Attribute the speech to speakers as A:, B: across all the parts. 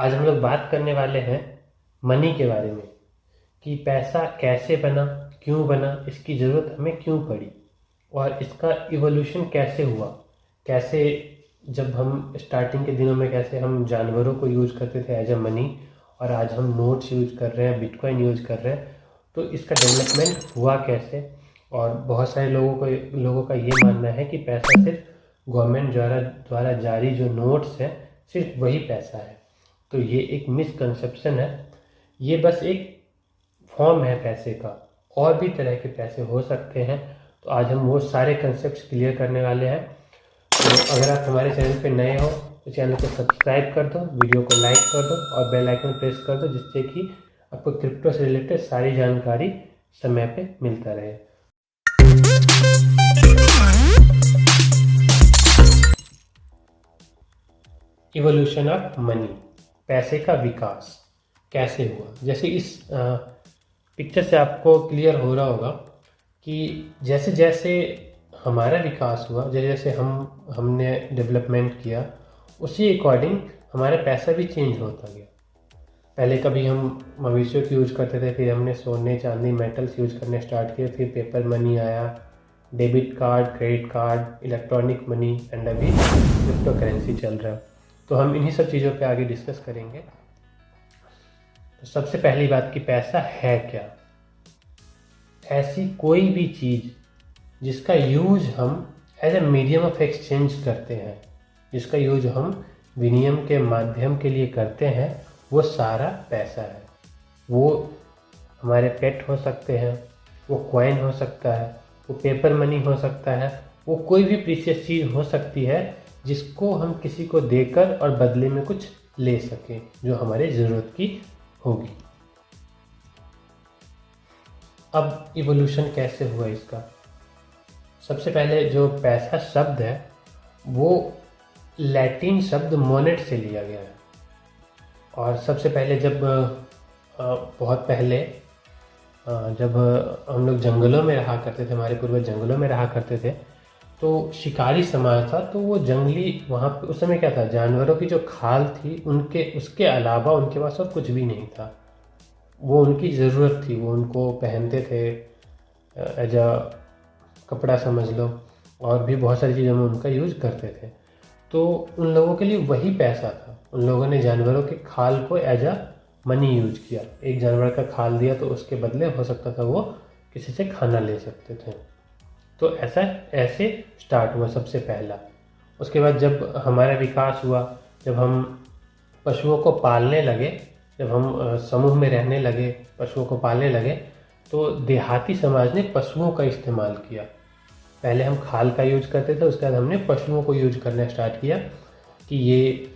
A: आज हम लोग बात करने वाले हैं मनी के बारे में कि पैसा कैसे बना, क्यों बना, इसकी ज़रूरत हमें क्यों पड़ी और इसका इवोल्यूशन कैसे हुआ। कैसे जब हम स्टार्टिंग के दिनों में कैसे हम जानवरों को यूज़ करते थे एज अ मनी और आज हम नोट्स यूज़ कर रहे हैं, बिटकॉइन यूज़ कर रहे हैं, तो इसका डेवलपमेंट हुआ कैसे। और बहुत सारे लोगों का ये मानना है कि पैसा सिर्फ गवर्नमेंट द्वारा जारी जो नोट्स हैं सिर्फ वही पैसा है। तो ये एक मिसकंसेप्शन है। ये बस एक फॉर्म है पैसे का, और भी तरह के पैसे हो सकते हैं। तो आज हम वो सारे कंसेप्ट क्लियर करने वाले हैं। तो अगर आप हमारे चैनल पे नए हो तो चैनल को सब्सक्राइब कर दो, वीडियो को लाइक कर दो और बेल आइकन प्रेस कर दो, जिससे कि आपको क्रिप्टो से रिलेटेड सारी जानकारी समय पे मिलता रहे। इवोल्यूशन ऑफ मनी, पैसे का विकास कैसे हुआ। जैसे इस पिक्चर से आपको क्लियर हो रहा होगा कि जैसे जैसे हमारा विकास हुआ, जैसे जैसे हमने डेवलपमेंट किया, उसी अकॉर्डिंग हमारा पैसा भी चेंज होता गया। पहले कभी हम मवेशियों की यूज़ करते थे, फिर हमने सोने चांदी मेटल्स यूज़ करने स्टार्ट किए, फिर पेपर मनी आया, debit card, credit card, electronic money and अभी क्रिप्टो करेंसी चल रहा है। तो हम इन्हीं सब चीज़ों पे आगे डिस्कस करेंगे। तो सबसे पहली बात कि पैसा है क्या। ऐसी कोई भी चीज़ जिसका यूज हम as a medium of exchange करते हैं, जिसका यूज हम विनिमय के माध्यम के लिए करते हैं, वो सारा पैसा है। वो हमारे पेट हो सकते हैं, वो कॉइन हो सकता है, वो पेपर मनी हो सकता है, वो कोई भी प्रीशियस चीज़ हो सकती है जिसको हम किसी को देकर और बदले में कुछ ले सकें जो हमारे ज़रूरत की होगी। अब इवोल्यूशन कैसे हुआ इसका। सबसे पहले जो पैसा शब्द है वो लैटिन शब्द मोनेट से लिया गया है। और सबसे पहले जब बहुत पहले जब हम लोग जंगलों में रहा करते थे, हमारे पूर्वज जंगलों में रहा करते थे, तो शिकारी समाज था, तो वो जंगली वहाँ पे उस समय क्या था, जानवरों की जो खाल थी उनके उसके अलावा उनके पास और कुछ भी नहीं था। वो उनकी ज़रूरत थी, वो उनको पहनते थे एज अ कपड़ा समझ लो, और भी बहुत सारी चीज़ों में उनका यूज़ करते थे। तो उन लोगों के लिए वही पैसा था। उन लोगों ने जानवरों के खाल को एज अ मनी यूज किया। एक जानवर का खाल दिया तो उसके बदले हो सकता था वो किसी से खाना ले सकते थे। तो ऐसे स्टार्ट हुआ सबसे पहला। उसके बाद जब हमारा विकास हुआ, जब हम पशुओं को पालने लगे, जब हम समूह में रहने लगे, पशुओं को पालने लगे, तो देहाती समाज ने पशुओं का इस्तेमाल किया। पहले हम खाल का यूज करते थे, उसके बाद हमने पशुओं को यूज करना स्टार्ट किया कि ये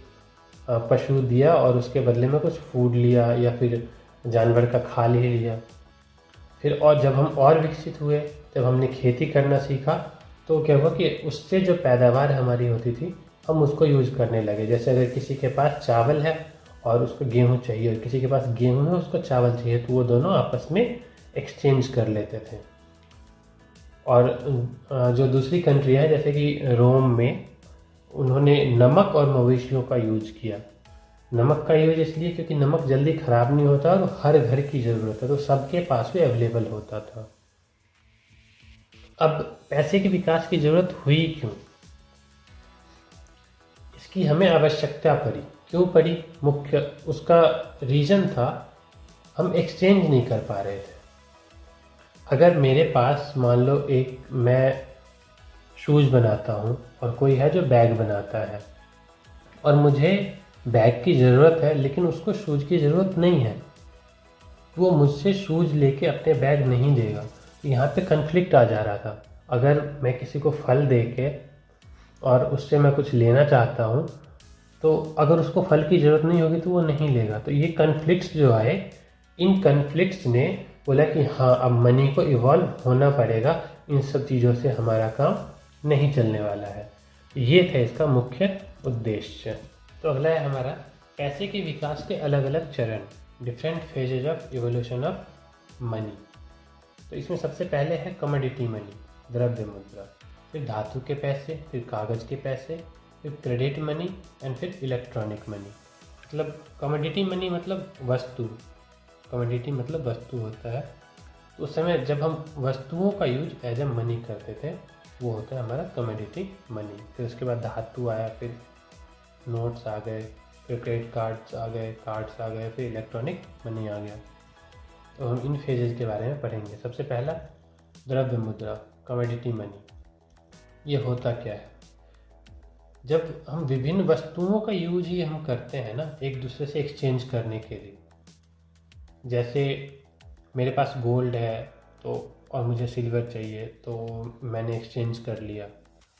A: पशु दिया और उसके बदले में कुछ फूड लिया या फिर जानवर का खाल ही लिया। फिर और जब हम और विकसित हुए, जब हमने खेती करना सीखा, तो क्या हुआ कि उससे जो पैदावार हमारी होती थी हम उसको यूज़ करने लगे। जैसे अगर किसी के पास चावल है और उसको गेहूँ चाहिए, और किसी के पास गेहूँ है उसको चावल चाहिए, तो वो दोनों आपस में एक्सचेंज कर लेते थे। और जो दूसरी कंट्री है जैसे कि रोम में, उन्होंने नमक और मवेशियों का यूज किया। नमक का यूज इसलिए क्योंकि नमक जल्दी ख़राब नहीं होता और हर घर की ज़रूरत है, तो सबके पास भी अवेलेबल होता था। अब पैसे के विकास की ज़रूरत हुई क्यों, इसकी हमें आवश्यकता पड़ी। क्यों पड़ी, मुख्य उसका रीज़न था हम एक्सचेंज नहीं कर पा रहे थे। अगर मेरे पास मान लो मैं शूज़ बनाता हूँ और कोई है जो बैग बनाता है, और मुझे बैग की ज़रूरत है लेकिन उसको शूज़ की ज़रूरत नहीं है, वो मुझसे शूज़ लेके अपने बैग नहीं देगा। यहाँ पे कन्फ्लिक्ट आ जा रहा था। अगर मैं किसी को फल दे के और उससे मैं कुछ लेना चाहता हूँ, तो अगर उसको फल की ज़रूरत नहीं होगी तो वो नहीं लेगा। तो ये कन्फ्लिक्ट्स जो आए, इन कन्फ्लिक्ट्स ने बोला कि हाँ, अब मनी को इवॉल्व होना पड़ेगा, इन सब चीज़ों से हमारा काम नहीं चलने वाला है। ये था इसका मुख्य उद्देश्य। तो अगला है हमारा पैसे के विकास के अलग अलग चरण, different phases of evolution of money. तो इसमें सबसे पहले है कमोडिटी मनी, द्रव्य मुद्रा, फिर धातु के पैसे, फिर कागज़ के पैसे, फिर क्रेडिट मनी एंड फिर इलेक्ट्रॉनिक मनी। मतलब कमोडिटी मनी मतलब वस्तु, कमोडिटी मतलब वस्तु होता है। तो उस समय जब हम वस्तुओं का यूज एज ए मनी करते थे वो होता है हमारा कमोडिटी मनी। फिर उसके बाद धातु आया, फिर नोट्स आ गए, फिर क्रेडिट कार्ड्स आ गए, कार्ड्स आ गए, फिर इलेक्ट्रॉनिक मनी आ गया। तो हम इन फेजेस के बारे में पढ़ेंगे। सबसे पहला द्रव्य मुद्रा, कमोडिटी मनी। ये होता क्या है? जब हम विभिन्न वस्तुओं का यूज ही हम करते हैं ना एक दूसरे से एक्सचेंज करने के लिए। जैसे मेरे पास गोल्ड है तो और मुझे सिल्वर चाहिए तो मैंने एक्सचेंज कर लिया।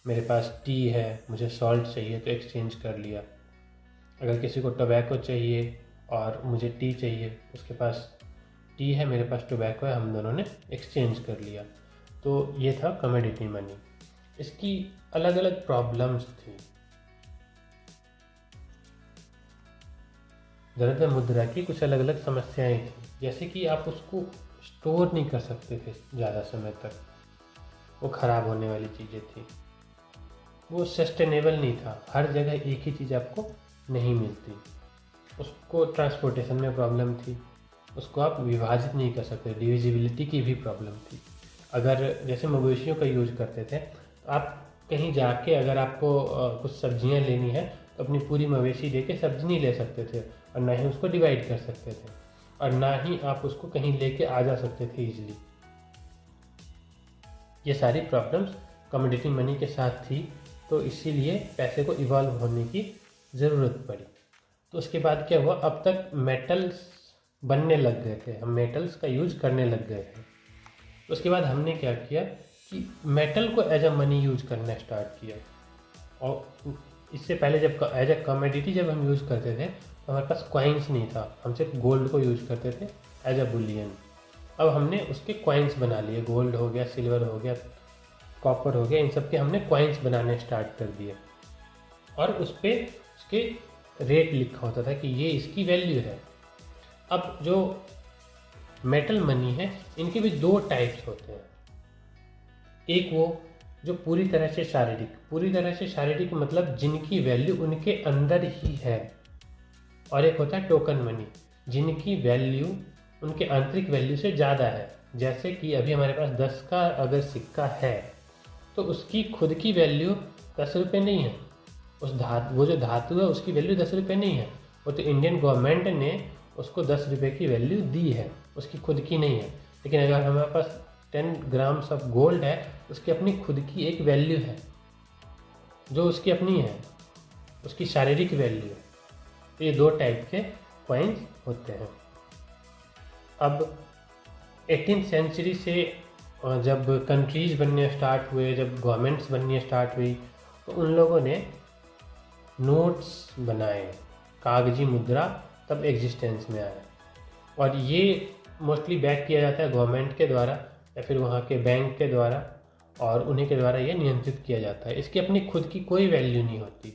A: मेरे पास टी है, मुझे सॉल्ट चाहिए तो एक्सचेंज कर लिया। अगर किसी को टोबैको चाहिए और मुझे टी चाहिए, उसके पास टी है, मेरे पास टोबैको है, हम दोनों ने एक्सचेंज कर लिया। तो ये था कमोडिटी मनी। इसकी अलग अलग प्रॉब्लम्स थी। द्रव्य मुद्रा की कुछ अलग अलग समस्याएं थी, जैसे कि आप उसको स्टोर नहीं कर सकते थे ज़्यादा समय तक, वो ख़राब होने वाली चीज़ें थी। वो सस्टेनेबल नहीं था, हर जगह एक ही चीज़ आपको नहीं मिलती। उसको ट्रांसपोर्टेशन में प्रॉब्लम थी, उसको आप विभाजित नहीं कर सकते, डिविजिबिलिटी की भी प्रॉब्लम थी। अगर जैसे मवेशियों का यूज करते थे तो आप कहीं जाके अगर आपको कुछ सब्जियां लेनी है तो अपनी पूरी मवेशी दे के सब्जी नहीं ले सकते थे, और ना ही उसको डिवाइड कर सकते थे, और ना ही आप उसको कहीं लेके आ जा सकते थे इजीली। ये सारी प्रॉब्लम्स कमोडिटी मनी के साथ थी, तो इसीलिए पैसे को इवॉल्व होने की ज़रूरत पड़ी। तो उसके बाद क्या हुआ, अब तक मेटल्स बनने लग गए थे, हम मेटल्स का यूज करने लग गए थे। उसके बाद हमने क्या किया कि मेटल को एज अ मनी यूज करना स्टार्ट किया। और इससे पहले जब एज अ कमोडिटी जब हम यूज़ करते थे तो हमारे पास कॉइन्स नहीं था, हम सिर्फ गोल्ड को यूज़ करते थे एज अ बुलियन। अब हमने उसके कॉइन्स बना लिए, गोल्ड हो गया, सिल्वर हो गया, कॉपर हो गया, इन सब के हमने कॉइन्स बनाने स्टार्ट कर दिए। और उस पर उसके रेट लिखा होता था कि ये इसकी वैल्यू है। अब जो मेटल मनी है इनके भी दो टाइप्स होते हैं। एक वो जो पूरी तरह से शारीरिक मतलब जिनकी वैल्यू उनके अंदर ही है, और एक होता है टोकन मनी जिनकी वैल्यू उनके आंतरिक वैल्यू से ज़्यादा है। जैसे कि अभी हमारे पास 10 का अगर सिक्का है तो उसकी खुद की वैल्यू 10 रुपये नहीं है, वो जो धातु है उसकी वैल्यू 10 रुपये नहीं है, वो तो इंडियन गवर्नमेंट ने उसको 10 रुपये की वैल्यू दी है, उसकी खुद की नहीं है। लेकिन अगर हमारे पास 10 ग्राम्स ऑफ गोल्ड है, उसकी अपनी खुद की एक वैल्यू है जो उसकी अपनी है, उसकी शारीरिक वैल्यू है। तो ये दो टाइप के कॉइन्स होते हैं। अब 18th सेंचुरी से जब कंट्रीज बनने स्टार्ट हुए, जब गवर्नमेंट्स बननी स्टार्ट हुई, तो उन लोगों ने नोट्स बनाए, कागजी मुद्रा तब एग्जिस्टेंस में आया। और ये मोस्टली बैक किया जाता है गवर्नमेंट के द्वारा या फिर वहाँ के बैंक के द्वारा, और उन्हीं के द्वारा ये नियंत्रित किया जाता है। इसकी अपनी खुद की कोई वैल्यू नहीं होती,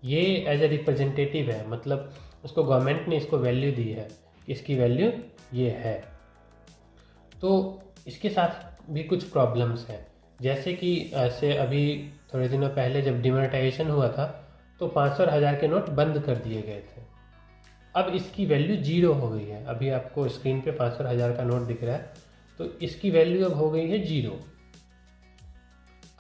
A: ये एज ए रिप्रेजेंटेटिव है, मतलब उसको गवर्नमेंट ने इसको वैल्यू दी है, इसकी वैल्यू ये है। तो इसके साथ भी कुछ प्रॉब्लम्स हैं, जैसे कि ऐसे अभी थोड़े दिनों पहले जब डिमोनेटाइजेशन हुआ था तो 500 और 1000 के नोट बंद कर दिए गए थे। अब इसकी वैल्यू 0 हो गई है। अभी आपको स्क्रीन पे 500 और 1000 का नोट दिख रहा है, तो इसकी वैल्यू अब हो गई है 0।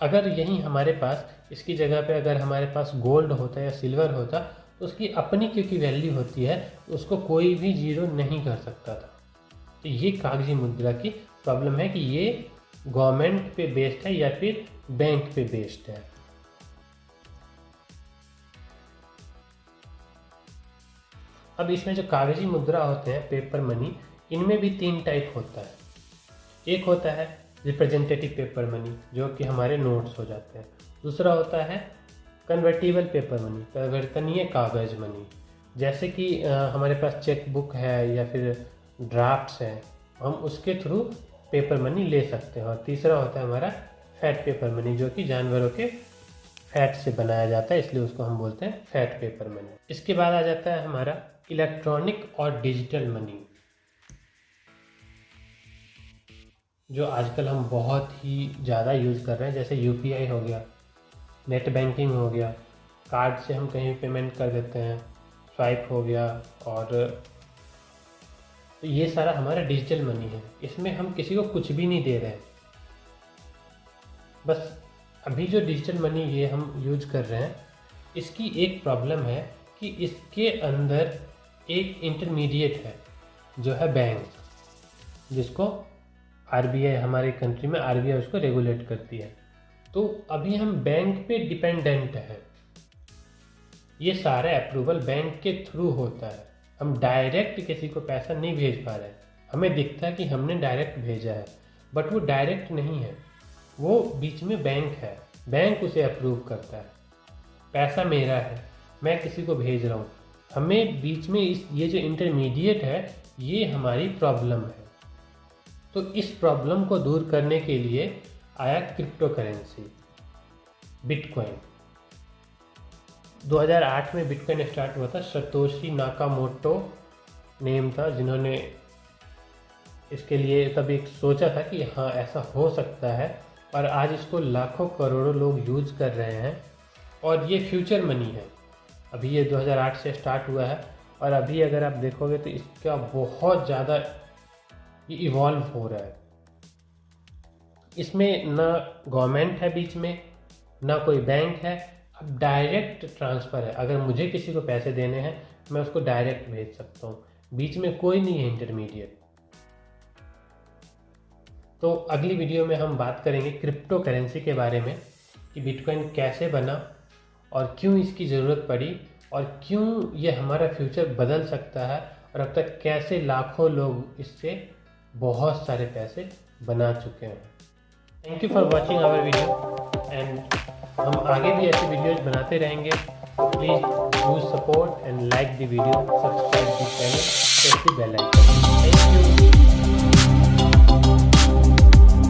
A: अगर यहीं हमारे पास इसकी जगह पे अगर हमारे पास गोल्ड होता या सिल्वर होता तो उसकी अपनी क्योंकि वैल्यू होती है तो उसको कोई भी 0 नहीं कर सकता था। तो ये कागजी मुद्रा की प्रॉब्लम है कि ये गवर्नमेंट पे बेस्ड है या फिर बैंक पे बेस्ड है। अब इसमें जो कागजी मुद्रा होते हैं, पेपर मनी, इनमें भी 3 टाइप होता है। एक होता है रिप्रेजेंटेटिव पेपर मनी जो कि हमारे नोट्स हो जाते हैं। दूसरा होता है कन्वर्टिबल पेपर मनी, परिवर्तनीय कागज मनी, जैसे कि हमारे पास चेक बुक है या फिर ड्राफ्ट्स हैं, हम उसके थ्रू पेपर मनी ले सकते हैं। और तीसरा होता है हमारा फैट पेपर मनी जो कि जानवरों के फैट से बनाया जाता है, इसलिए उसको हम बोलते हैं फैट पेपर मनी। इसके बाद आ जाता है हमारा इलेक्ट्रॉनिक और डिजिटल मनी, जो आजकल हम बहुत ही ज़्यादा यूज़ कर रहे हैं। जैसे यूपीआई हो गया, नेट बैंकिंग हो गया, कार्ड से हम कहीं पेमेंट कर देते हैं, स्वाइप हो गया, और ये सारा हमारा डिजिटल मनी है। इसमें हम किसी को कुछ भी नहीं दे रहे हैं। बस अभी जो डिजिटल मनी ये हम यूज कर रहे हैं, इसकी एक प्रॉब्लम है कि इसके अंदर एक इंटरमीडिएट है जो है बैंक, जिसको आरबीआई, हमारे कंट्री में आरबीआई उसको रेगुलेट करती है। तो अभी हम बैंक पे डिपेंडेंट है। ये सारा अप्रूवल बैंक के थ्रू होता है। हम डायरेक्ट किसी को पैसा नहीं भेज पा रहे। हमें दिखता है कि हमने डायरेक्ट भेजा है, बट वो डायरेक्ट नहीं है, वो बीच में बैंक है। बैंक उसे अप्रूव करता है। पैसा मेरा है, मैं किसी को भेज रहा हूँ, हमें बीच में ये जो इंटरमीडिएट है, ये हमारी प्रॉब्लम है। तो इस प्रॉब्लम को दूर करने के लिए आया क्रिप्टो करेंसी, बिटकॉइन। 2008 में बिटकॉइन स्टार्ट हुआ था। सतोशी नाकामोटो नेम था जिन्होंने इसके लिए तब एक सोचा था कि हाँ ऐसा हो सकता है, और आज इसको लाखों करोड़ों लोग यूज कर रहे हैं। और ये फ्यूचर मनी है। अभी ये 2008 से स्टार्ट हुआ है, और अभी अगर आप देखोगे तो इसका बहुत ज़्यादा ये इवॉल्व हो रहा है। इसमें ना गवर्नमेंट है बीच में, ना कोई बैंक है। अब डायरेक्ट ट्रांसफ़र है। अगर मुझे किसी को पैसे देने हैं, मैं उसको डायरेक्ट भेज सकता हूँ, बीच में कोई नहीं है इंटरमीडिएट। तो अगली वीडियो में हम बात करेंगे क्रिप्टो करेंसी के बारे में, कि बिटकॉइन कैसे बना और क्यों इसकी ज़रूरत पड़ी, और क्यों ये हमारा फ्यूचर बदल सकता है, और अब तक कैसे लाखों लोग इससे बहुत सारे पैसे बना चुके हैं। Thank you for watching our video, and हम आगे भी ऐसे वीडियोज बनाते रहेंगे। Please do support and like the video, subscribe the channel, press the bell icon.